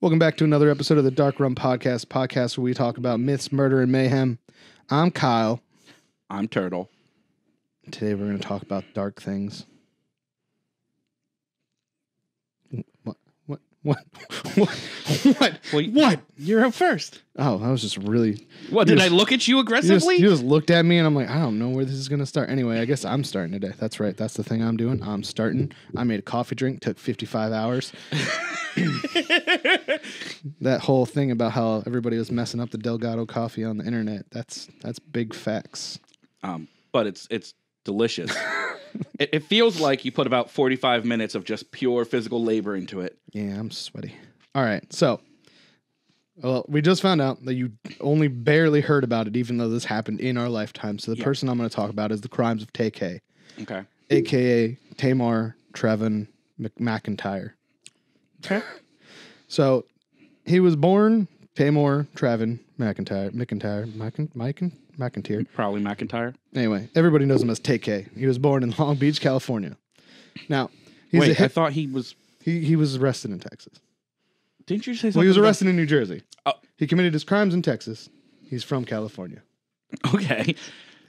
Welcome back to another episode of the Dark Rum podcast where we talk about myths, murder, and mayhem. I'm Kyle. I'm Turtle. Today we're going to talk about dark things. What? You're up first. Oh, I was just really... What, did I look at you aggressively? You just looked at me and I'm like, I don't know where this is going to start. Anyway, I guess I'm starting today. That's right. That's the thing I'm doing. I'm starting. I made a coffee drink. Took 55 hours. That whole thing about how everybody was messing up the Delgado coffee on the internet. That's big facts. But it's delicious. It feels like you put about 45 minutes of just pure physical labor into it. Yeah, I'm sweaty. All right, so, well, we just found out that you only barely heard about it, even though this happened in our lifetime. So the person I'm going to talk about is the crimes of Tay-K. Okay. A.K.A. Tamar Trevin McIntyre. Okay. So he was born Tamar Trevin McIntyre. Probably McIntyre. Anyway, everybody knows him as Tay-K. He was born in Long Beach, California. Now, I thought he was... He was arrested in Texas. Didn't you say something? Well, he was arrested in New Jersey. Oh. He committed his crimes in Texas. He's from California. Okay.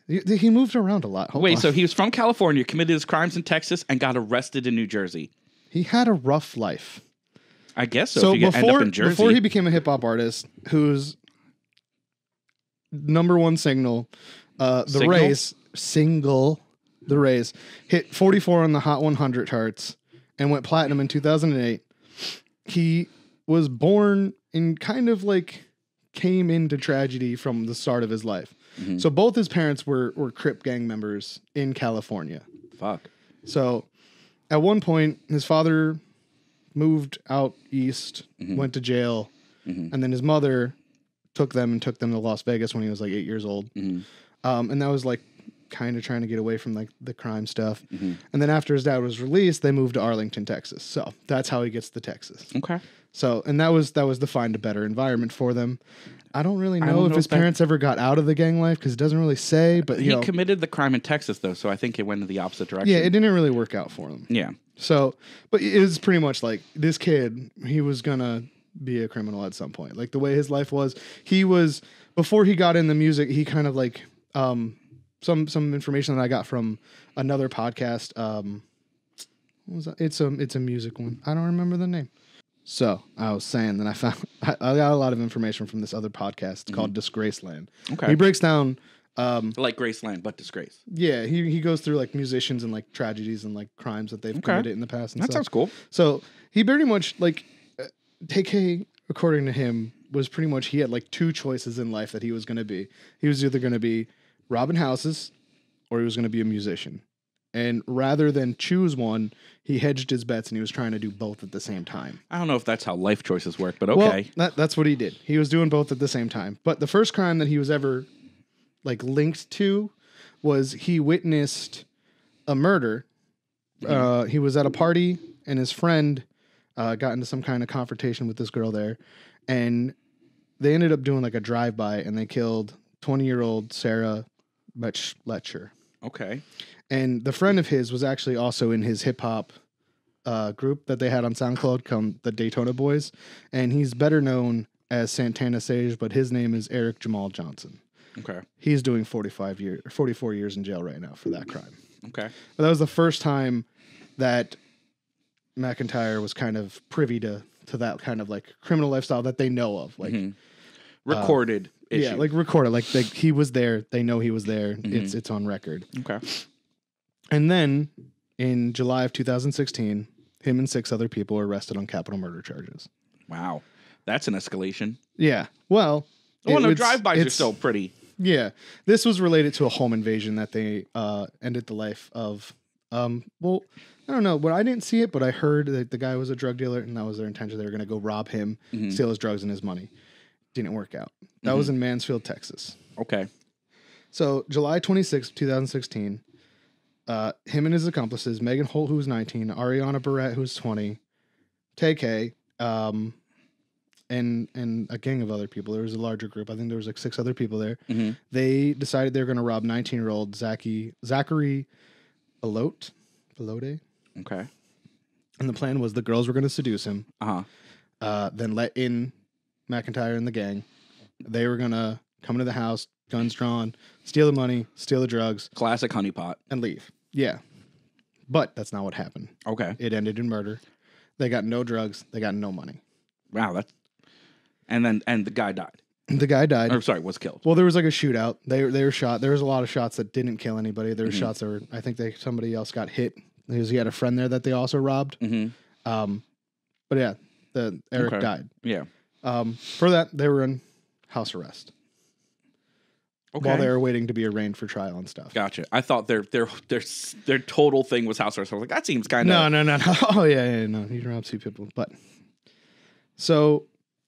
He moved around a lot. Hold on. So he was from California, committed his crimes in Texas, and got arrested in New Jersey. He had a rough life. I guess so if you end up in Jersey. Before he became a hip-hop artist, whose number one single, The Race, hit 44 on the Hot 100 charts and went platinum in 2008. He was born and kind of like came into tragedy from the start of his life. Mm-hmm. So both his parents were Crip gang members in California. Fuck. So at one point, his father moved out east, went to jail, and then his mother took them to Las Vegas when he was like 8 years old. And that was like kind of trying to get away from like the crime stuff. And then after his dad was released, they moved to Arlington, Texas. So that's how he gets to Texas. Okay. So, and that was to find a better environment for them. I don't really know if his parents ever got out of the gang life because it doesn't really say, but he committed the crime in Texas though. So I think it went in the opposite direction. Yeah, it didn't really work out for him. Yeah. So, but it was pretty much like this kid, he was gonna be a criminal at some point. Like the way his life was, before he got in the music, he kind of like, some information that I got from another podcast. What was that? It's a music one. I don't remember the name. So I was saying that I got a lot of information from this other podcast called Disgraceland. Okay. He breaks down like Graceland, but disgrace. Yeah, he goes through like musicians and like tragedies and like crimes that they've committed in the past. And that sounds cool. So he pretty much like Tay-K, according to him, was pretty much he had like two choices in life that he was going to be. He was either going to be robbing houses or he was going to be a musician. And rather than choose one, he hedged his bets and he was trying to do both at the same time. I don't know if that's how life choices work, but okay. Well, that's what he did. He was doing both at the same time. But the first crime that he was ever like linked to was he witnessed a murder. He was at a party and his friend got into some kind of confrontation with this girl there. And they ended up doing like a drive-by and they killed 20-year-old Sarah Letcher. Okay. And the friend of his was actually also in his hip hop group that they had on SoundCloud called the Daytona Boys. And he's better known as Santana Sage, but his name is Eric Jamal Johnson. Okay. He's doing 44 years in jail right now for that crime. Okay. But that was the first time that McIntyre was kind of privy to that kind of like criminal lifestyle that they know of. Like recorded issue. Yeah, like recorded. Like he was there. They know he was there. It's on record. Okay. And then in July of 2016, him and 6 other people were arrested on capital murder charges. Wow. That's an escalation. Yeah. Well, no, drive-bys are still pretty. Yeah. This was related to a home invasion that they ended the life of. Well, I don't know. But I didn't see it, but I heard that the guy was a drug dealer and that was their intention. They were going to go rob him, steal his drugs and his money. Didn't work out. That was in Mansfield, Texas. Okay. So July 26, 2016, him and his accomplices, Megan Holt, who was 19, Ariana Barrett, who was 20, Tay-K, and a gang of other people. There was a larger group. I think there was like 6 other people there. They decided they were going to rob 19-year-old Zachary Elote. Okay. And the plan was the girls were going to seduce him. then let in McIntyre and the gang. They were gonna come into the house, guns drawn, steal the money, steal the drugs, Classic honeypot. and leave. Yeah. But that's not what happened. Okay. It ended in murder. They got no drugs. They got no money. Wow. And the guy died. The guy died. Or sorry, was killed. Well, there was like a shootout. They were shot. There was a lot of shots that didn't kill anybody. There were shots that were, I think somebody else got hit. He had a friend there that they also robbed. But yeah, Eric died. Yeah. For that, they were in house arrest. Okay. While they were waiting to be arraigned for trial and stuff. Gotcha. I thought their total thing was house arrest. I was like, that seems kind of... No. Oh, yeah, no. He robbed two people. But, so,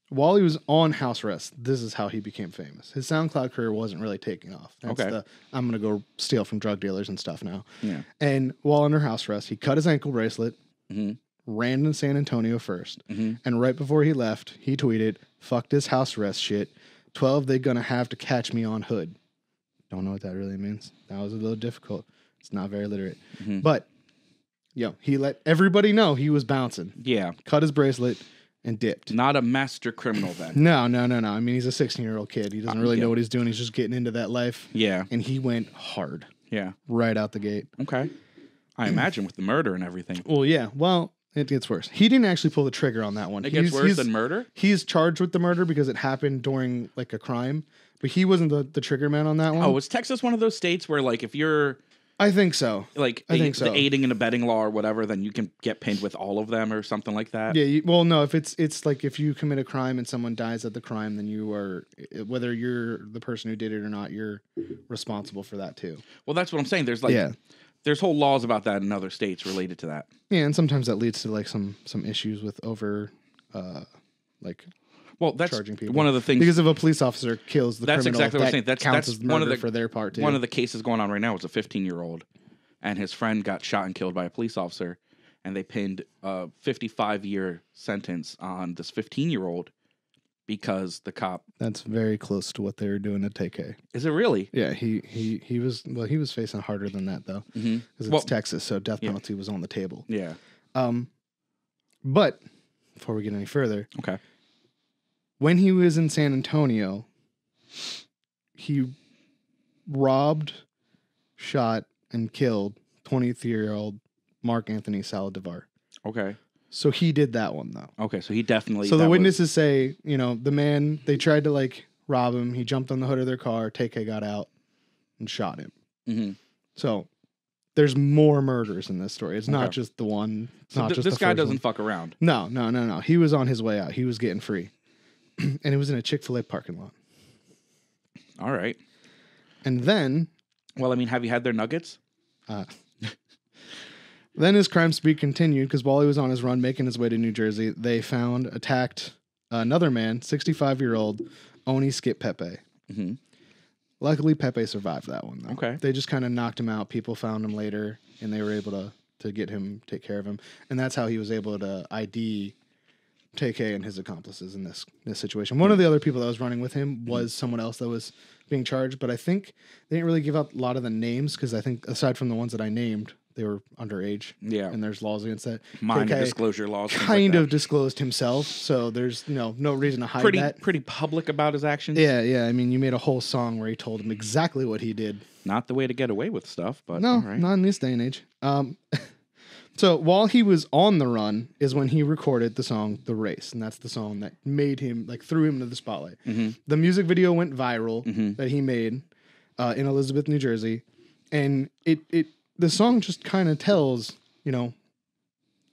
while he was on house arrest, this is how he became famous. His SoundCloud career wasn't really taking off. That's I'm going to go steal from drug dealers and stuff now. Yeah. And while under house arrest, he cut his ankle bracelet, ran to San Antonio first, and right before he left, he tweeted, "Fuck this house arrest shit. 12, they gonna have to catch me on hood." Don't know what that really means. That was a little difficult. It's not very literate. But, he let everybody know he was bouncing. Yeah. Cut his bracelet and dipped. Not a master criminal then. No. I mean, he's a 16-year-old kid. He doesn't really know what he's doing. He's just getting into that life. Yeah. And he went hard. Yeah. Right out the gate. Okay. I imagine with the murder and everything. Well, yeah. Well, it gets worse. He didn't actually pull the trigger on that one. It gets worse than murder? He's charged with the murder because it happened during like a crime, but he wasn't the trigger man on that one. Oh, is Texas one of those states where like if you're I think so. Like I think so. The aiding and abetting law or whatever, then you can get pinned with all of them or something like that? Yeah, well, no, if it's like if you commit a crime and someone dies at the crime, then you are, whether you're the person who did it or not, you're responsible for that too. Well, that's what I'm saying. There's there's whole laws about that in other states related to that. Yeah, and sometimes that leads to like some issues with well, that's charging people. One of the things, because if a police officer kills the that's criminal, exactly what I'm saying. That's counts as one of murder the for their part too. One of the cases going on right now is a 15-year-old, and his friend got shot and killed by a police officer, and they pinned a 55-year sentence on this 15-year-old because the cop. That's very close to what they were doing at Tay-K. Is it really? Yeah, he was facing harder than that though, because it's Texas, so death penalty was on the table. Yeah. But before we get any further, okay. When he was in San Antonio, he robbed, shot, and killed 23-year-old Mark Anthony Saldivar. Okay. So he did that one though. Okay, so he definitely. So the witnesses say, the man, they tried to rob him. He jumped on the hood of their car. Tay-K got out and shot him. Mm-hmm. So there's more murders in this story. It's not just the one. It's not just this the guy first doesn't one. fuck around. No. He was on his way out. He was getting free. And it was in a Chick-fil-A parking lot. All right. And then... Well, I mean, have you had their nuggets? Then his crime spree continued because while he was on his run making his way to New Jersey, they attacked another man, 65-year-old Oni Skip Pepe. Mm-hmm. Luckily, Pepe survived that one, though. Okay. They just kind of knocked him out. People found him later, and they were able to get him, take care of him. And that's how he was able to ID Tay-K and his accomplices in this situation. One of the other people that was running with him was someone else that was being charged, but I think they didn't really give out a lot of the names because I think aside from the ones that I named, they were underage. Yeah. And there's laws against that. Minor disclosure laws. Kind of disclosed himself, so there's no reason to hide that. Pretty public about his actions. Yeah. I mean, you made a whole song where he told him exactly what he did. Not the way to get away with stuff, but no, all right. Not in this day and age. So while he was on the run is when he recorded the song "The Race," and that's the song that made him threw him into the spotlight. Mm-hmm. The music video went viral that he made in Elizabeth, New Jersey, and the song just kind of tells,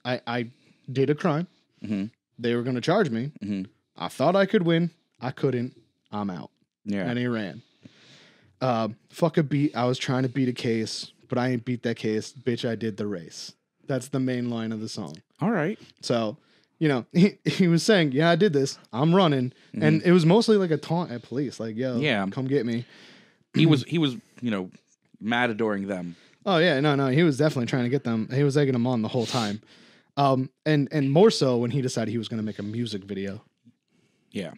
I did a crime. Mm-hmm. They were going to charge me. Mm-hmm. I thought I could win. I couldn't. I'm out. Yeah. And he ran. Fuck a beat. I was trying to beat a case, but I ain't beat that case. Bitch, I did the race. That's the main line of the song. All right. So, he was saying, yeah, I did this. I'm running. Mm-hmm. And it was mostly like a taunt at police. Like, yo, come get me. He was, matadoring them. Oh, yeah. No. He was definitely trying to get them. He was egging them on the whole time. And more so when he decided he was going to make a music video. Yeah.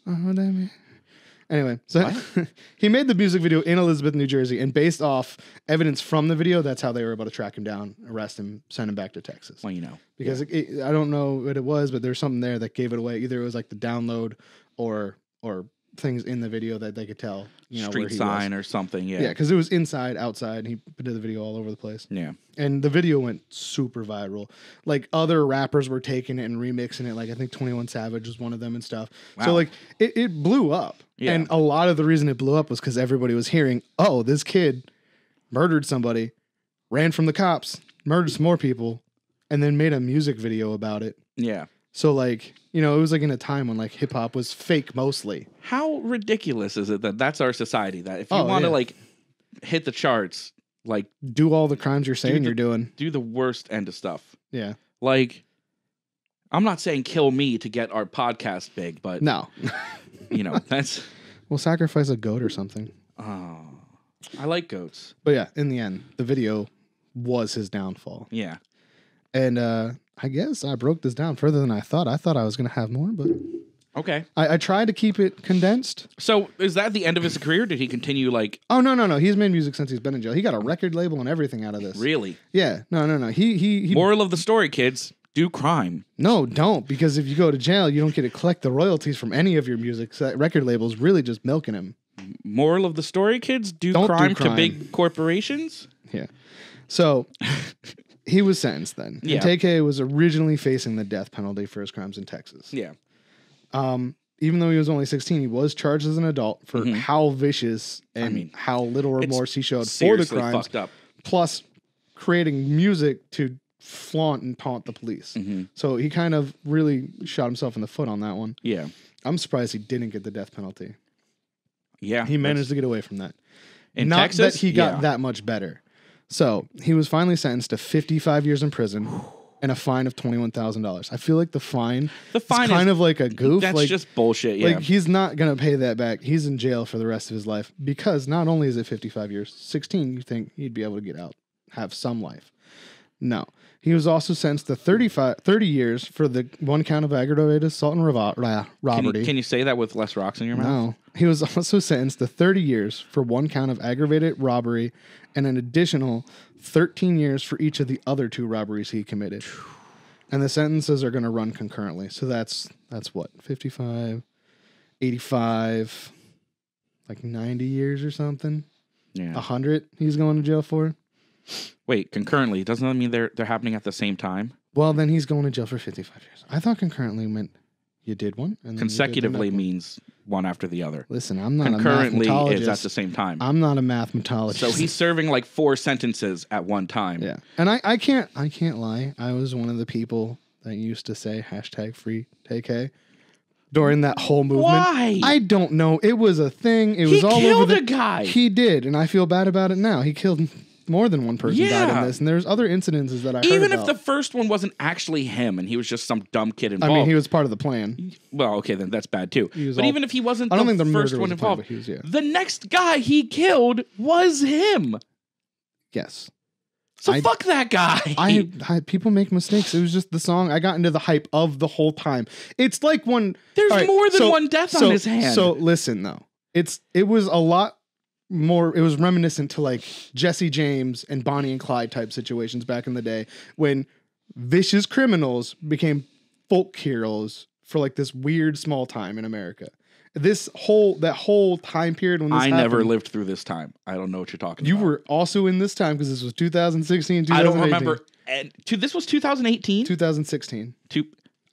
Oh, Anyway, so he made the music video in Elizabeth, New Jersey, and based off evidence from the video, that's how they were able to track him down, arrest him, send him back to Texas. Well, you know. Because I don't know what it was, but there's something there that gave it away. Either it was like the download or things in the video that they could tell, Street where he sign was. Or something. Yeah. Yeah, because it was inside, outside, and he did the video all over the place. Yeah. And the video went super viral. Like other rappers were taking it and remixing it. Like I think 21 Savage was one of them and stuff. Wow. So like it blew up. Yeah. And a lot of the reason it blew up was because everybody was hearing, oh, this kid murdered somebody, ran from the cops, murdered some more people, and then made a music video about it. Yeah. So like, it was like in a time when like hip hop was fake mostly. How ridiculous is it that that's our society? That if you want to like hit the charts, like do all the crimes you're saying you're doing, do the worst end of stuff. Yeah. Like, I'm not saying kill me to get our podcast big, but no, that's we'll sacrifice a goat or something. Oh, I like goats. But yeah, in the end, the video was his downfall. Yeah. And I guess I broke this down further than I thought. I thought I was going to have more, but okay. I tried to keep it condensed. So is that the end of his career? Did he continue like? Oh no! He's made music since he's been in jail. He got a record label and everything out of this. Really? Yeah. No. He. Moral of the story, kids: do crime. No, don't, because if you go to jail, you don't get to collect the royalties from any of your music. So that record label's really just milking him. Moral of the story, kids: don't crime do crime to big corporations. Yeah. So. He was sentenced then. Yeah. And Tay-K was originally facing the death penalty for his crimes in Texas. Yeah. Even though he was only 16, he was charged as an adult for how vicious and how little remorse he showed for the crimes. Fucked up. Plus creating music to flaunt and taunt the police. So he kind of really shot himself in the foot on that one. Yeah. I'm surprised he didn't get the death penalty. Yeah. He managed to get away from that. In Not Texas? that he got that much better. So he was finally sentenced to 55 years in prison and a fine of $21,000. I feel like the fine is kind of like a goof. That's like, just bullshit. Yeah. Like he's not going to pay that back. He's in jail for the rest of his life because not only is it 55 years, 16, you think he'd be able to get out, have some life. No. He was also sentenced to 30 years for the one count of aggravated assault and robbery. Can you say that with less rocks in your mouth? No. He was also sentenced to 30 years for one count of aggravated robbery and an additional 13 years for each of the other 2 robberies he committed. And the sentences are going to run concurrently. So that's what? 55, 85, like 90 years or something? Yeah. 100 he's going to jail for? Wait, concurrently, doesn't that mean they're happening at the same time? Well, then he's going to jail for 55 years. I thought concurrently meant you did one. And then consecutively you did means one after the other. Listen, I'm not concurrently a mathematologist. is at the same time. I'm not a mathematologist. So he's serving like 4 sentences at one time. Yeah. And I can't lie. I was one of the people that used to say #FreeTay-K during that whole movement. Why? I don't know. It was a thing. It was all over. He killed a guy. He did, and I feel bad about it now. He killed more than one person died in this, and there's other incidences that I heard Even about. if the first one wasn't actually him and he was just some dumb kid involved. I mean, he was part of the plan. Well, okay, then that's bad too. But even if he wasn't I don't the think the first murder one was a plan, involved, but he was, yeah. the next guy he killed was him. Yes. So fuck that guy. People make mistakes. It was just the song. I got into the hype of the whole time. It's like when there's more than one death on his hand. So listen though, it was a lot more. It was reminiscent to like Jesse James and Bonnie and Clyde type situations back in the day when vicious criminals became folk heroes for like this weird small time in America. That whole time period when this happened, never lived through this time. I don't know what you're talking about. You were also in this time because this was 2016, 2018. I don't remember. This was 2018? 2016.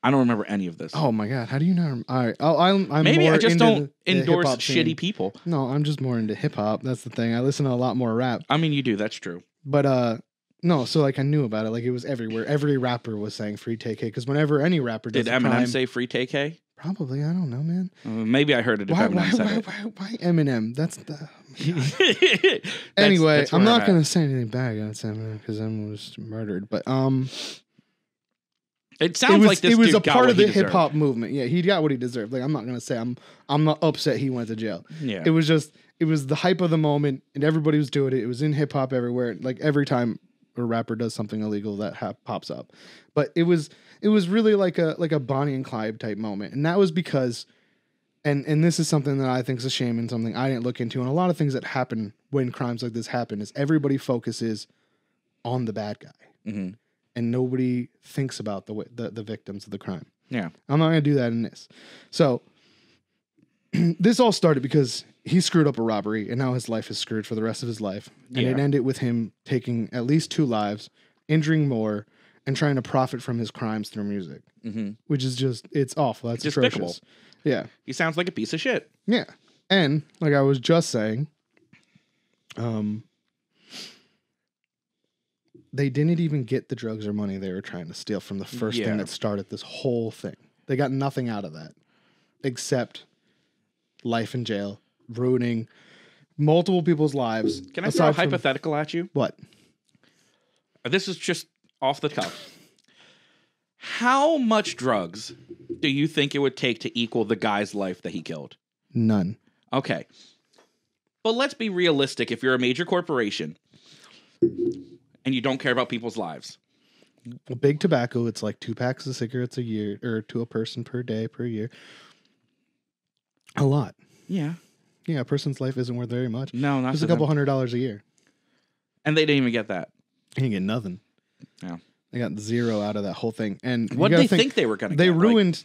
I don't remember any of this. Oh my God. How do you know? All right. I'm Maybe more I just into don't the endorse hip-hop scene. shitty people. No, I'm just more into hip hop. That's the thing. I listen to a lot more rap. I mean, you do. That's true. But no, so like I knew about it. Like it was everywhere. Every rapper was saying FreeTay-K because whenever any rapper does Did Eminem say FreeTay-K? Probably. I don't know, man. Maybe I heard it if Eminem said it. Why Eminem? That's the... Anyway, that's I'm not going to say anything bad against Eminem because Eminem was murdered. But it sounds like this it was dude a got part what of he the hip deserved. hop movement. Yeah, he got what he deserved. Like I'm not going to say I'm not upset he went to jail. Yeah. It was the hype of the moment and everybody was doing it. It was in hip hop everywhere. Like every time a rapper does something illegal that pops up. But it was really like a Bonnie and Clyde type moment. And that was because And this is something that I think is a shame and something I didn't look into. And a lot of things that happen when crimes like this happen is everybody focuses on the bad guy. Mm-hmm. And nobody thinks about the victims of the crime. Yeah. I'm not going to do that in this. So this all started because he screwed up a robbery and now his life is screwed for the rest of his life. And it ended with him taking at least 2 lives, injuring more, and trying to profit from his crimes through music, which is just, it's awful. That's despicable. Atrocious. Yeah. He sounds like a piece of shit. Yeah. And like I was just saying, they didn't even get the drugs or money they were trying to steal from the first thing that started this whole thing. They got nothing out of that except life in jail, ruining multiple people's lives. Can I throw a hypothetical at you? What? This is just off the cuff. How much drugs do you think it would take to equal the guy's life that he killed? None. Okay. But let's be realistic. If you're a major corporation and you don't care about people's lives. Well, big tobacco, it's like 2 packs of cigarettes a year, or to a person per day, per year. A lot. Yeah. Yeah, a person's life isn't worth very much. No, not just a couple $100 a year. And they didn't even get that. They didn't get nothing. Yeah. They got 0 out of that whole thing. And what did they think they were going to get?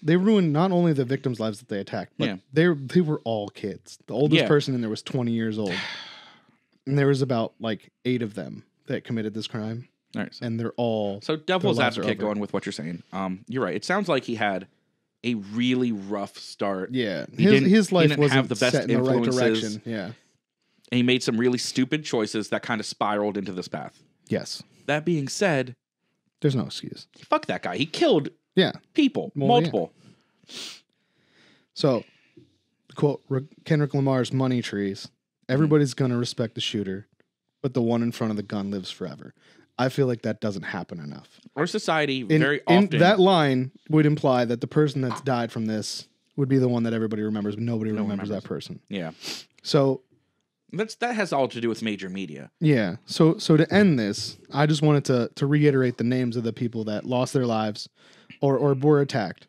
They ruined not only the victims' lives that they attacked, but they were all kids. The oldest person in there was 20 years old. And there was about like 8 of them that committed this crime. Nice. And they're all... So devil's advocate going with what you're saying. You're right. It sounds like he had a really rough start. Yeah. His life wasn't have the best set in the right direction. Yeah. And he made some really stupid choices that kind of spiraled into this path. Yes. That being said... There's no excuse. Fuck that guy. He killed people. Multiple. Yeah. So, quote, Kendrick Lamar's Money Trees. Everybody's going to respect the shooter, but the one in front of the gun lives forever. I feel like that doesn't happen enough. Our society very often... that line would imply that the person that's died from this would be the one that everybody remembers, but nobody remembers that person. Yeah. So... That has all to do with major media. Yeah. So to end this, I just wanted to reiterate the names of the people that lost their lives or were attacked.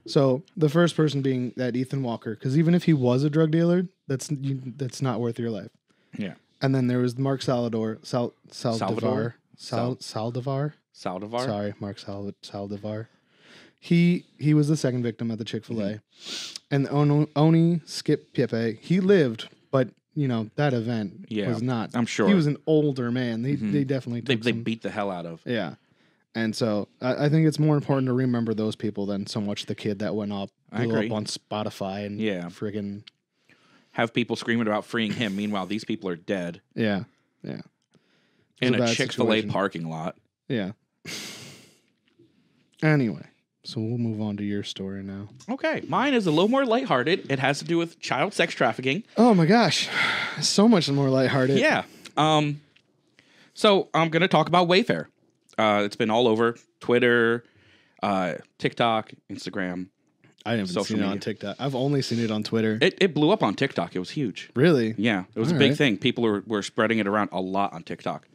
So the first person being that Ethan Walker, because even if he was a drug dealer, that's not worth your life. Yeah. And then there was Mark Saldivar. Saldivar. Sorry, Mark Saldivar. He was the second victim at the Chick-fil-A. And Oni Skip Pepe, he lived, but you know, that event was not. I'm sure. He was an older man. They definitely they beat the hell out of. Yeah. And so I think it's more important to remember those people than so much the kid that went up, blew up on Spotify and friggin' have people screaming about freeing him. Meanwhile, these people are dead. Yeah. Yeah. In a Chick-fil-A parking lot. Yeah. Anyway. So we'll move on to your story now. Okay. Mine is a little more lighthearted. It has to do with child sex trafficking. Oh my gosh. So much more lighthearted. Yeah. So I'm going to talk about Wayfair. It's been all over Twitter, TikTok, Instagram. I haven't seen it on TikTok. I've only seen it on Twitter. It blew up on TikTok. It was huge. Really? Yeah. It was a big thing. People were spreading it around a lot on TikTok.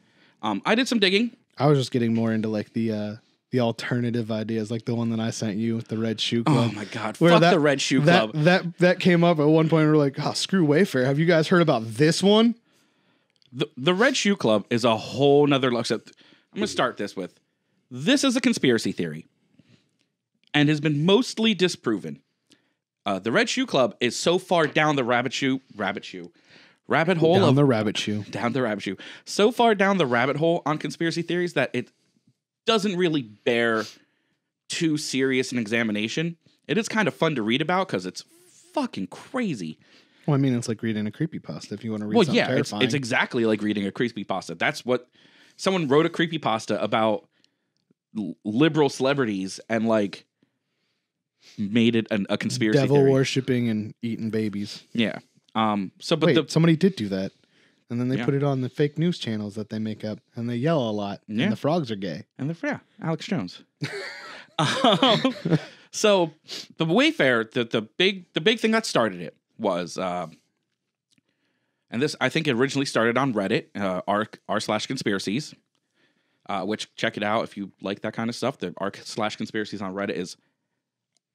I did some digging. I was just getting more into like the alternative ideas, like the one that I sent you with the Red Shoe Club. Oh my God. Fuck the Red Shoe Club. That came up at one point. We were like, oh, screw Wayfair. Have you guys heard about this one? The Red Shoe Club is a whole nother look. I'm going to start this with, this is a conspiracy theory and has been mostly disproven. The Red Shoe Club is so far down the rabbit hole down the rabbit shoe. So far down the rabbit hole on conspiracy theories that it doesn't really bear too serious an examination. It is kind of fun to read about because it's fucking crazy. Well, I mean, it's like reading a creepypasta if you want to read something terrifying. It's exactly like reading a creepypasta. That's what someone wrote a creepypasta about liberal celebrities and like made it a conspiracy devil theory. Worshipping and eating babies. Yeah. Somebody did do that. And then they put it on the fake news channels that they make up, and they yell a lot. Yeah. And the frogs are gay. And Alex Jones. So the Wayfair, the big thing that started it was, and this I think it originally started on Reddit, r/conspiracies, which check it out if you like that kind of stuff. The r/conspiracies on Reddit is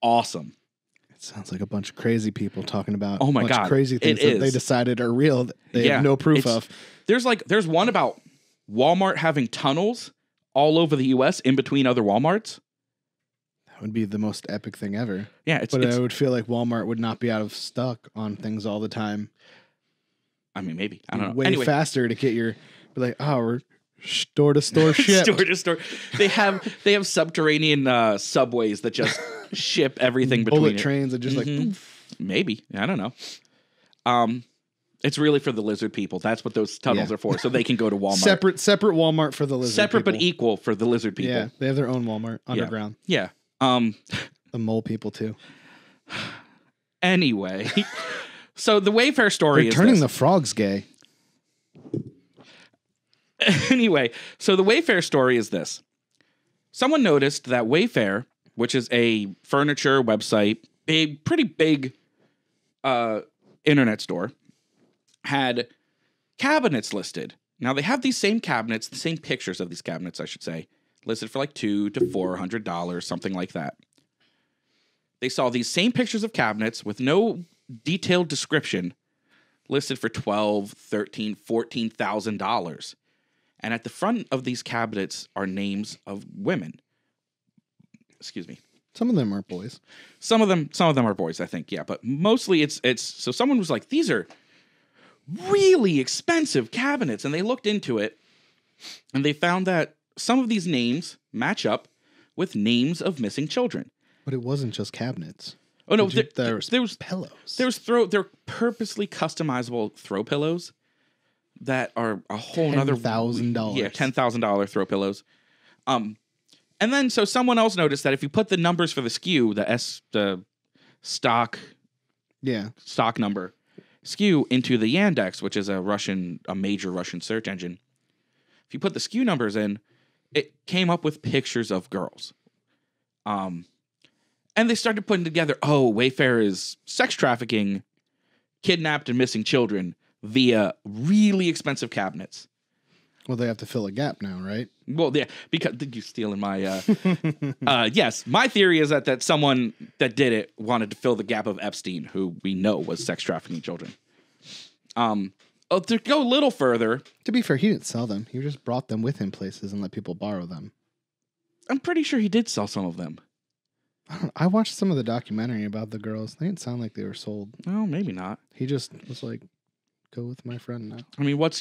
awesome. It sounds like a bunch of crazy people talking about Oh my a bunch God, of crazy things it that they is. decided are real that they have no proof of. There's one about Walmart having tunnels all over the U.S. in between other Walmarts. That would be the most epic thing ever. Yeah, but I would feel like Walmart would not be out of stock on things all the time. I mean, maybe. I don't know. Way faster to get your, be like, oh, we're store to store shipped. Store to store. They have subterranean subways that just ship everything between bullet trains that just like poof. Maybe. I don't know. It's really for the lizard people. That's what those tunnels are for, so they can go to Walmart. Separate Walmart for the lizard Separate people. but equal for the lizard people. Yeah, they have their own Walmart underground. Yeah. The mole people too. Anyway, so the Wayfair story is turning the frogs gay. Anyway, so the Wayfair story is this. Someone noticed that Wayfair, which is a furniture website, a pretty big internet store, had cabinets listed. Now, they have these same cabinets, the same pictures of these cabinets, I should say, listed for like $200 to $400, something like that. They saw these same pictures of cabinets with no detailed description listed for $12,000, $13,000, $14,000. And at the front of these cabinets are names of women. Excuse me. Some of them are boys. Some of them are boys, I think. Yeah, but mostly it's so someone was like, these are really expensive cabinets, and they looked into it and they found that some of these names match up with names of missing children. But it wasn't just cabinets. Oh no, there was pillows. They're purposely customizable throw pillows that are a whole nother $10,000. Yeah, $10,000 throw pillows. And then so someone else noticed that if you put the numbers for the SKU, the stock number SKU into the Yandex, which is a major Russian search engine, if you put the SKU numbers in, it came up with pictures of girls. And they started putting together, Wayfair is sex trafficking kidnapped and missing children via really expensive cabinets. Well, they have to fill a gap now, right? Well, yeah, because you're stealing my... yes, my theory is that someone that did it wanted to fill the gap of Epstein, who we know was sex trafficking children. To go a little further... To be fair, he didn't sell them. He just brought them with him places and let people borrow them. I'm pretty sure he did sell some of them. I watched some of the documentary about the girls. They didn't sound like they were sold. Oh, maybe not. He just was like, go with my friend now. I mean, what's,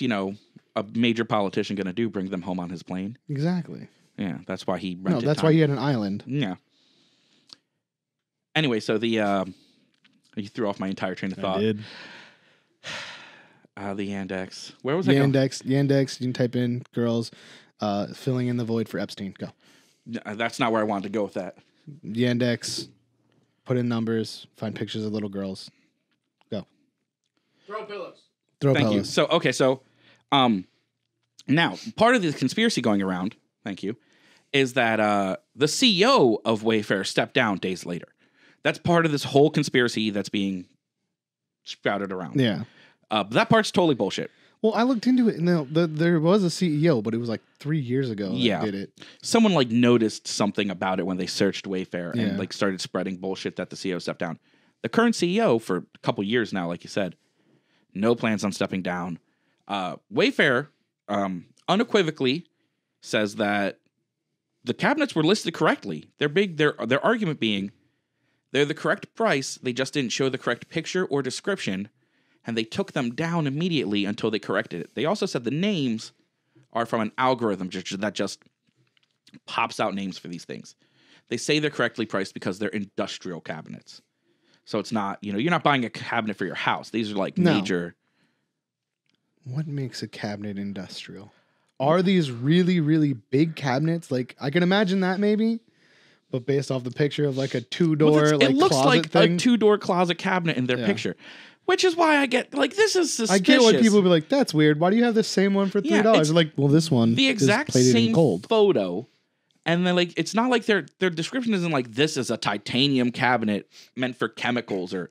a major politician going to do? Bring them home on his plane? Exactly. Yeah, that's why he rented No, that's why he had an island. Yeah. Anyway, so you threw off my entire train of thought. I did. The Yandex. Where was I going? Yandex, you can type in girls, filling in the void for Epstein. Go. That's not where I wanted to go with that. Yandex, put in numbers, find pictures of little girls. Go. Throw pillows. Thank you. So, now part of the conspiracy going around, thank you, is that the CEO of Wayfair stepped down days later. That's part of this whole conspiracy that's being sprouted around. Yeah. That part's totally bullshit. Well, I looked into it, and there was a CEO, but it was like 3 years ago that did it. Someone noticed something about it when they searched Wayfair and started spreading bullshit that the CEO stepped down. The current CEO for a couple years now, like you said, no plans on stepping down. Wayfair unequivocally says that the cabinets were listed correctly. Their argument being they're the correct price. They just didn't show the correct picture or description. And they took them down immediately until they corrected it. They also said the names are from an algorithm that just pops out names for these things. They say they're correctly priced because they're industrial cabinets. So it's not, you're not buying a cabinet for your house. These are major. What makes a cabinet industrial? Are these really, really big cabinets? I can imagine that maybe. But based off the picture of a two-door it looks closet like thing. A two-door closet cabinet in their picture. Which is why I get, this is suspicious. I get why people be like, that's weird. Why do you have the same one for $3? Well, this one the exact is same in gold. photo. And then, it's not like their description isn't this is a titanium cabinet meant for chemicals or...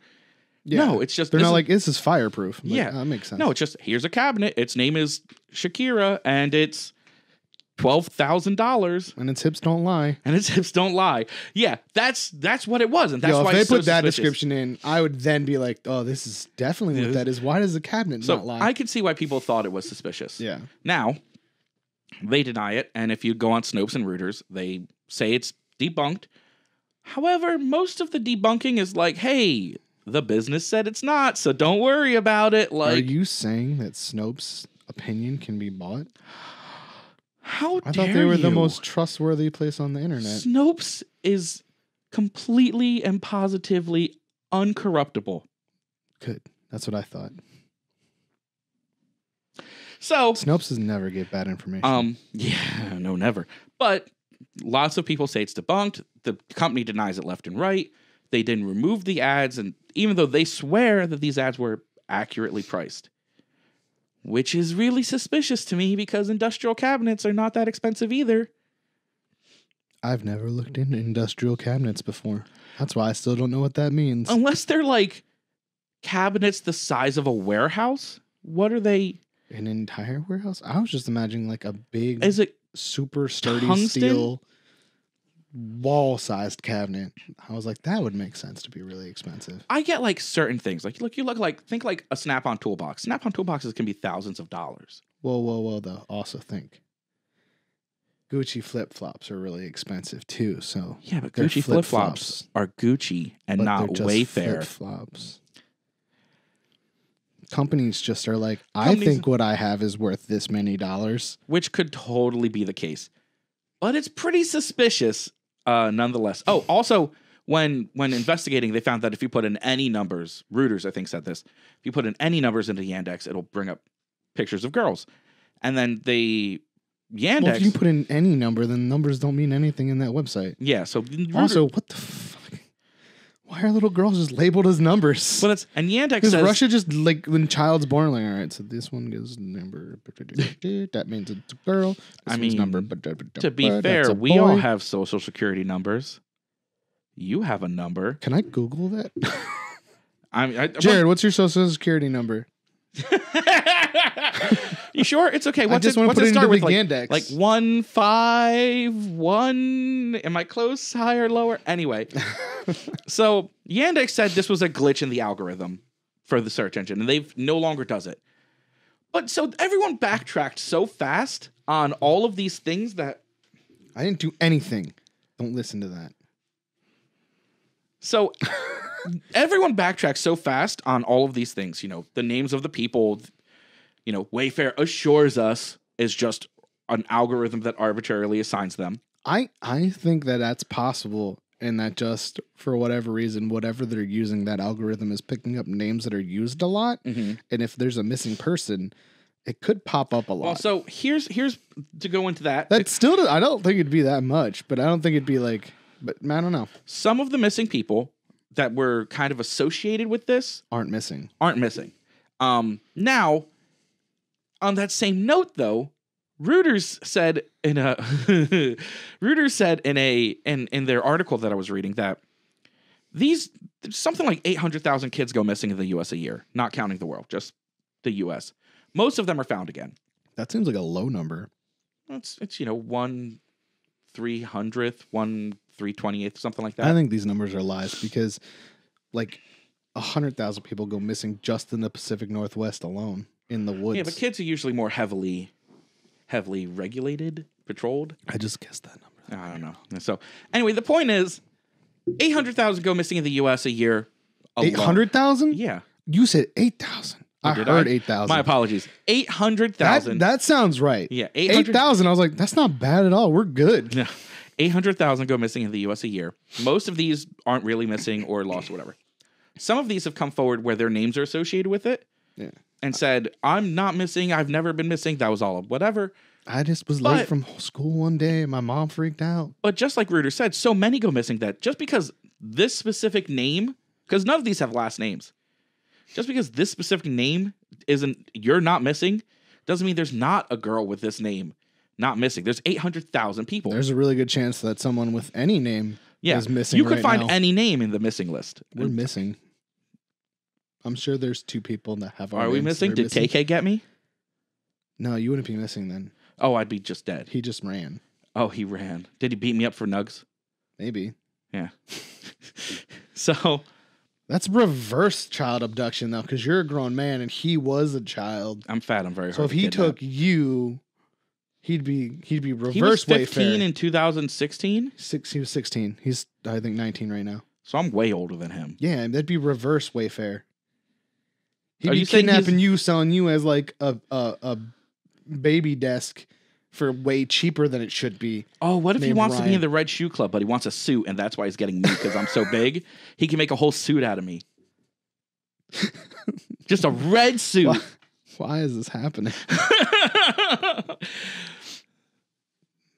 Yeah. No, it's just... They're not this is fireproof. Yeah. That makes sense. No, it's just, here's a cabinet. Its name is Shakira, and it's $12,000. And its hips don't lie. And its hips don't lie. Yeah, that's what it was, and that's why if they it's so put that suspicious. description in, I would then be like, "Oh, this is definitely what that is. Why does the cabinet So not lie?" I could see why people thought it was suspicious. Yeah. Now, they deny it, and if you go on Snopes and Reuters, they say it's debunked. However, most of the debunking is like, "Hey, the business said it's not, so don't worry about it." Like, are you saying that Snopes' opinion can be bought? How dare I thought they were the you? most trustworthy place on the internet. Snopes is completely and positively uncorruptible. Good. That's what I thought. So Snopes does never get bad information. Yeah, no, never. But lots of people say it's debunked. The company denies it left and right. They didn't remove the ads, and even though they swear that these ads were accurately priced, which is really suspicious to me because industrial cabinets are not that expensive either. I've never looked into industrial cabinets before. That's why I still don't know what that means. Unless they're like cabinets the size of a warehouse. What are they? An entire warehouse? I was just imagining like a big, Is it super sturdy tungsten? steel wall-sized cabinet. I was like, that would make sense to be really expensive. I get like certain things. Like, look, you look like, think like a Snap-on toolbox. Snap-on toolboxes can be thousands of dollars. Whoa, though. Also think Gucci flip-flops are really expensive too, so Yeah, but they're Gucci flip-flops are Gucci and but not they're just Wayfair. flip-flops. Companies just are like, I Companies- think what I have is worth this many dollars. Which could totally be the case. But it's pretty suspicious nonetheless. Oh, also, when investigating, they found that if you put in any numbers, Reuters, I think, said this, if you put in any numbers into Yandex, it'll bring up pictures of girls. And then Yandex... Well, if you put in any number, then numbers don't mean anything in that website. Yeah, so... Reuters, Also, what the fuck? Why are little girls just labeled as numbers? Well, and Yandex Because says... Russia just, like, when child's born, like, all right, so this one gives number, that means it's a girl. This I one's mean, number, to be that's fair, a we all boy. have social security numbers. You have a number. Can I Google that? I mean, Jared, what's your social security number? You sure? It's okay. I just want to what's put it it into start with? the Like, Yandex. like 151. Am I close, higher, lower? Anyway, so Yandex said this was a glitch in the algorithm for the search engine, and they've no longer does it. But so everyone backtracked so fast on all of these things that I didn't do anything. Don't listen to that. So everyone backtracks so fast on all of these things, you know, the names of the people, you know, Wayfair assures us is just an algorithm that arbitrarily assigns them. I think that that's possible, and that just for whatever reason, whatever they're using, that algorithm is picking up names that are used a lot. Mm-hmm. And if there's a missing person, it could pop up a lot. Well, so here's to go into that. That's still, I don't think it'd be that much, but I don't think it'd be like, but I don't know. Some of the missing people that were kind of associated with this Aren't missing. Now, on that same note, though, Reuters said in their article that I was reading that something like 800,000 kids go missing in the U.S. a year, not counting the world, just the U.S. Most of them are found again. That seems like a low number. It's 1/300th, 1/328th, something like that. I think these numbers are lies because like 100,000 people go missing just in the Pacific Northwest alone in the woods. Yeah, but kids are usually more heavily regulated, patrolled. I just guessed that number. I don't know. So anyway, the point is 800,000 go missing in the U.S. a year. 800,000? Yeah. You said 8,000. I heard 8,000. My apologies. 800,000. That sounds right. Yeah, 8,000. I was like, that's not bad at all. We're good. No, 800,000 go missing in the U.S. a year. Most of these aren't really missing or lost or whatever. Some of these have come forward where their names are associated with it. Yeah. And said, I'm not missing. I've never been missing. That was all whatever. I just was late from school one day and my mom freaked out. But just like Reuters said, so many go missing that just because this specific name, because none of these have last names, just because this specific name you're not missing, doesn't mean there's not a girl with this name not missing. There's 800,000 people. There's a really good chance that someone with any name is missing. You could find now. any name in the missing list. We're missing. I'm sure there's two people that have our Are we names missing? that are Did Tay-K get me? No, you wouldn't be missing then. Oh, I'd be just dead. He just ran. Oh, he ran. Did he beat me up for nugs? Maybe. Yeah. So that's reverse child abduction though, because you're a grown man and he was a child. I'm fat. I'm very hard. So if to he kidnap. took you, he'd be reverse. He was 15 Wayfair. in 2016. He was 16. He's I think 19 right now. So I'm way older than him. Yeah, and that'd be reverse Wayfair. He'd Are be you saying kidnapping you, selling you as like a baby desk for way cheaper than it should be. Oh, what if he named wants to be Ryan. in the Red Shoe Club, but he wants a suit, and that's why he's getting me because I'm so big? He can make a whole suit out of me. Just a red suit. Why is this happening?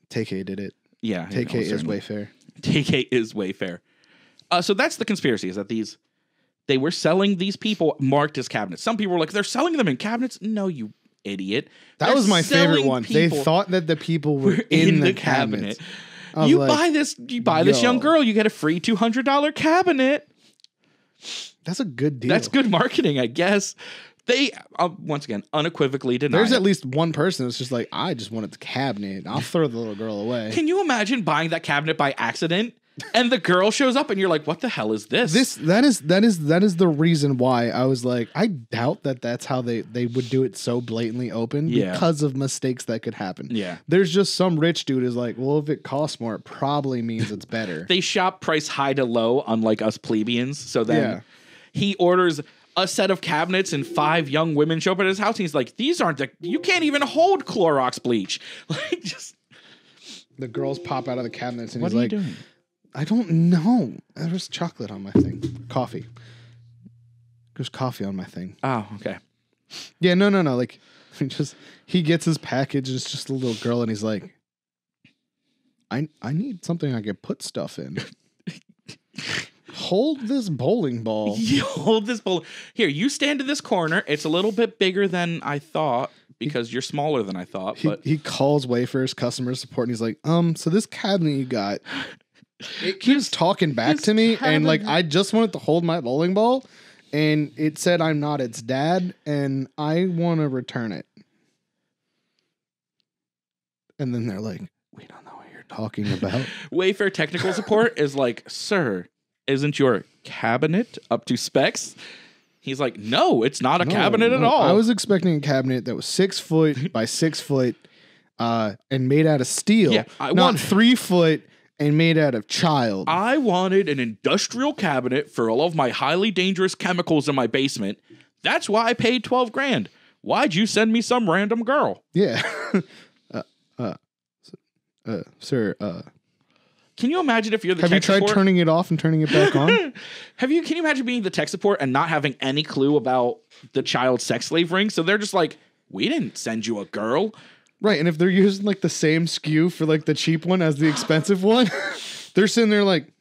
Tay-K did it. Yeah. Tay-K is Wayfair. Tay-K is Wayfair. So that's the conspiracy, is that they were selling these people marked as cabinets. Some people were like, they're selling them in cabinets. No, you idiot. That was my favorite one. They people thought that the people were in the cabinet. You buy this young girl, you get a free $200 cabinet. That's a good deal. That's good marketing, I guess. They, once again, unequivocally deny There's it. at least one person that's just like, I just wanted the cabinet. I'll throw the little girl away. Can you imagine buying that cabinet by accident? And the girl shows up and you're like, what the hell is this? That is the reason why I was like, I doubt that that's how they would do it so blatantly open because of mistakes that could happen. Yeah. There's just some rich dude is like, well, if it costs more, it probably means it's better. They shop price high to low, unlike us plebeians. So then he orders a set of cabinets and 5 young women show up at his house. And he's like, these aren't you can't even hold Clorox bleach. Like, just. The girls pop out of the cabinets and What he's are like, you doing? I don't know. There's chocolate on my thing. Coffee. There's coffee on my thing. Oh, okay. Yeah, no. Like, he gets his package. It's just a little girl, and he's like, I need something I can put stuff in. Hold this bowling ball. You hold this bowl. Here, you stand in this corner. It's a little bit bigger than I thought because you're smaller than I thought. But he calls Wayfair's customer support, and he's like, so this cabinet you got. It keeps talking back to me, and like I just wanted to hold my bowling ball, and it said I'm not its dad, and I want to return it. And then they're like, we don't know what you're talking about. Wayfair technical support is like, sir, isn't your cabinet up to specs? He's like, no, it's not a cabinet at all. I was expecting a cabinet that was 6 foot by 6 foot, and made out of steel. Yeah, not 3 foot. And made out of child. I wanted an industrial cabinet for all of my highly dangerous chemicals in my basement. That's why I paid $12,000. Why'd you send me some random girl? Yeah. Sir. Can you imagine if you're the Have tech you tried support? turning it off and turning it back on? Can you imagine being the tech support and not having any clue about the child sex slave ring? So they're just like, we didn't send you a girl. Right, and if they're using like the same SKU for like the cheap one as the expensive one, they're sitting there like,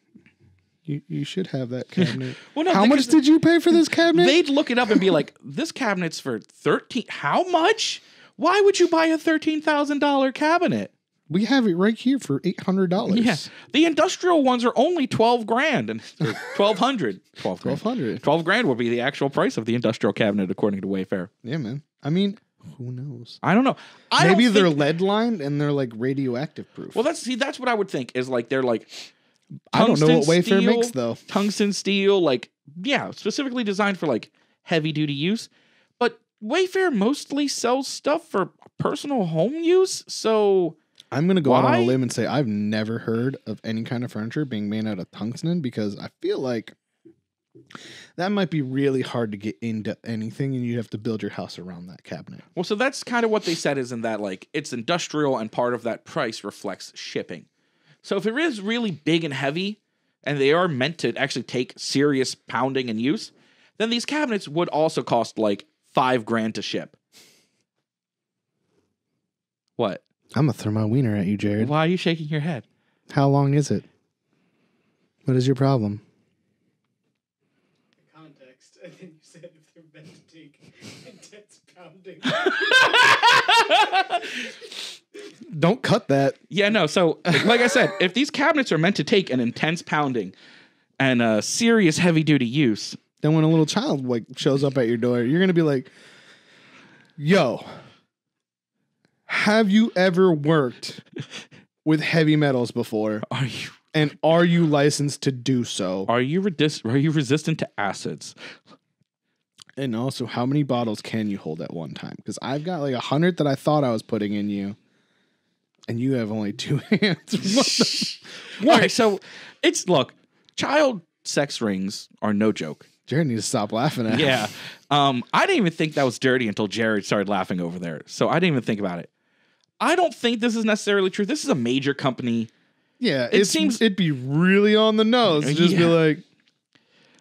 you should have that cabinet. Well, no, how much did you pay for this cabinet? They'd look it up and be like, this cabinet's for $13,000. How much? Why would you buy a $13,000 cabinet? We have it right here for $800. Yeah, the industrial ones are only $12,000 and $1,200. $1,200. $12,000 will be the actual price of the industrial cabinet according to Wayfair. Yeah, man. I mean, who knows? I don't know. Maybe they're lead lined and they're like radioactive proof. Well, that's what I would think is like they're like. I don't know what Wayfair steel, makes though. Tungsten steel, like specifically designed for like heavy duty use. But Wayfair mostly sells stuff for personal home use, so I'm gonna go out on a limb and say I've never heard of any kind of furniture being made out of tungsten because I feel like that might be really hard to get into anything, and you have to build your house around that cabinet. Well, so that's kind of what they said is in that like it's industrial, and part of that price reflects shipping. So if it is really big and heavy, and they are meant to actually take serious pounding and use, then these cabinets would also cost like $5,000 to ship. What? I'm gonna throw my wiener at you, Jared. Why are you shaking your head? How long is it? What is your problem? Context. And then you said if they're meant to take intense pounding. Don't cut that. Yeah, no. So, like I said, if these cabinets are meant to take an intense pounding and serious heavy-duty use, then when a little child like shows up at your door, you're gonna be like, "Yo, Have you ever worked with heavy metals before? And are you licensed to do so? Are you resistant to acids? And also, how many bottles can you hold at one time? Because I've got like 100 that I thought I was putting in you, and you have only 2 hands. All right, so child sex rings are no joke. Jared needs to stop laughing at. Yeah, I didn't even think that was dirty until Jared started laughing over there. So I didn't even think about it. I don't think this is necessarily true. This is a major company. Yeah, it seems it'd be really on the nose to just be like,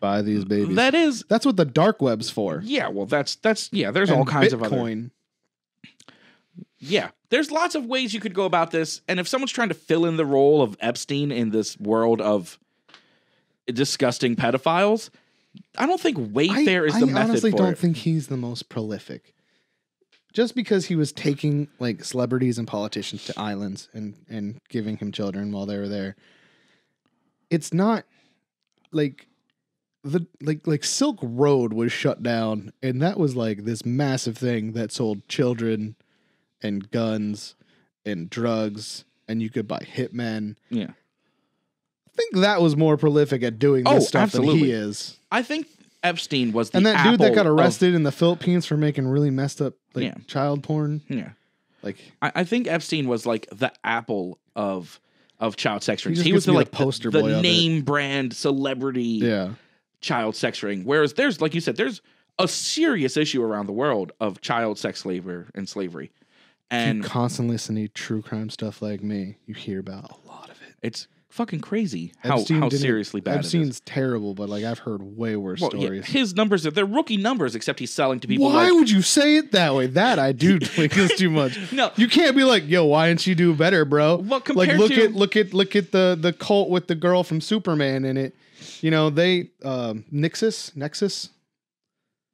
buy these babies. That's what the dark web's for. Yeah, well, that's yeah. There's all kinds of other. Yeah, there's lots of ways you could go about this, and if someone's trying to fill in the role of Epstein in this world of disgusting pedophiles, I don't think Wayfair is the method. I honestly don't think he's the most prolific. Just because he was taking like celebrities and politicians to islands and giving him children while they were there, it's not like like Silk Road was shut down, and that was like this massive thing that sold children and guns and drugs, and you could buy hitmen. Yeah, I think that was more prolific at doing this stuff than he is. I think Epstein was the and that dude that got arrested in the Philippines for making really messed up child porn. Yeah, like I think Epstein was like the Apple of child sex rings. He was the poster boy, the name brand celebrity. Child sex ring. Whereas there's, like you said, there's a serious issue around the world of child sex labor and slavery. And if you constantly listen to true crime stuff like me, you hear about a lot of it. It's fucking crazy how seriously bad Epstein's it is. terrible, but like I've heard way worse stories. Yeah, his numbers they're rookie numbers, except he's selling to people. Why would you say it that way? That I do think is too much. No, you can't be like, yo, why didn't you do better, bro? Well, like look at the cult with the girl from Superman in it. You know, they Nexus?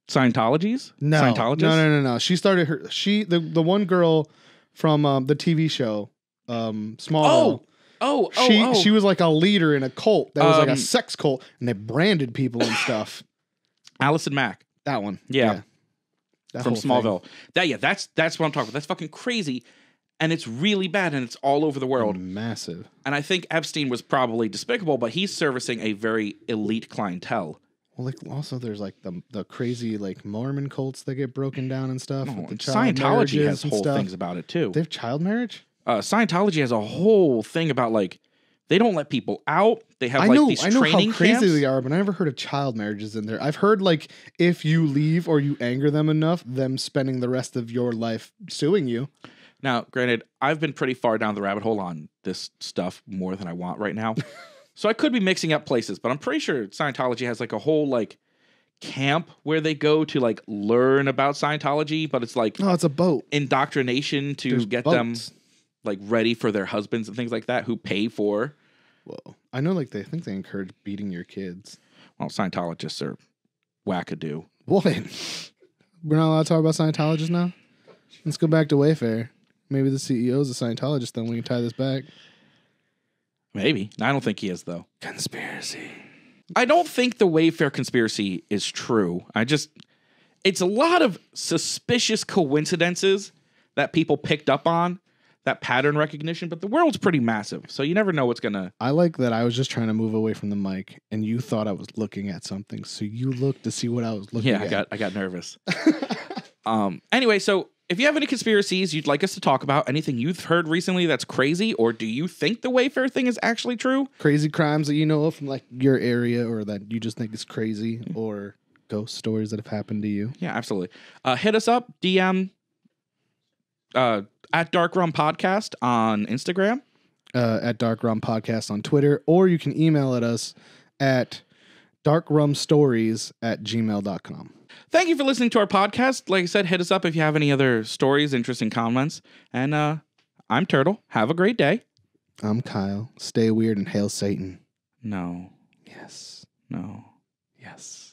Scientologies? No. Scientologists? No. She started the one girl from the TV show Smallville. She was like a leader in a cult that was like a sex cult, and they branded people and stuff. Allison Mack. That one. Yeah. From Smallville. That's what I'm talking about. That's fucking crazy. And it's really bad, and it's all over the world. Massive. And I think Epstein was probably despicable, but he's servicing a very elite clientele. Well, like also there's like the crazy like Mormon cults that get broken down and stuff. Scientology has whole things about it too. They have child marriage? Scientology has a whole thing about like they don't let people out. They have these training camps. I know how crazy they are, but I never heard of child marriages in there. I've heard like if you leave or you anger them enough, them spending the rest of your life suing you. Now, granted, I've been pretty far down the rabbit hole on this stuff more than I want right now. So I could be mixing up places, but I'm pretty sure Scientology has like a whole like camp where they go to like learn about Scientology, but it's like it's a boat indoctrination to get them like ready for their husbands and things like that who pay for. Whoa. I know like they think they encourage beating your kids. Well, Scientologists are wackadoo. What? We're not allowed to talk about Scientologists now? Let's go back to Wayfair. Maybe the CEO is a Scientologist, then we can tie this back. Maybe. I don't think he is, though. Conspiracy. I don't think the Wayfair conspiracy is true. It's a lot of suspicious coincidences that people picked up on, that pattern recognition, but the world's pretty massive, so you never know what's going to... I like that I was just trying to move away from the mic, and you thought I was looking at something, so you looked to see what I was looking at. Yeah, I got nervous. Anyway, so... if you have any conspiracies you'd like us to talk about, anything you've heard recently that's crazy, or do you think the Wayfair thing is actually true? Crazy crimes that you know of from like your area or that you just think is crazy, or ghost stories that have happened to you. Yeah, absolutely. Hit us up, DM at Dark Rum Podcast on Instagram. At Dark Rum Podcast on Twitter, or you can email at us at darkrumstories@gmail.com. Thank you for listening to our podcast. Like I said, hit us up if you have any other stories, interesting comments. And I'm Turtle. Have a great day. I'm Kyle. Stay weird and hail Satan. No. Yes. No. Yes.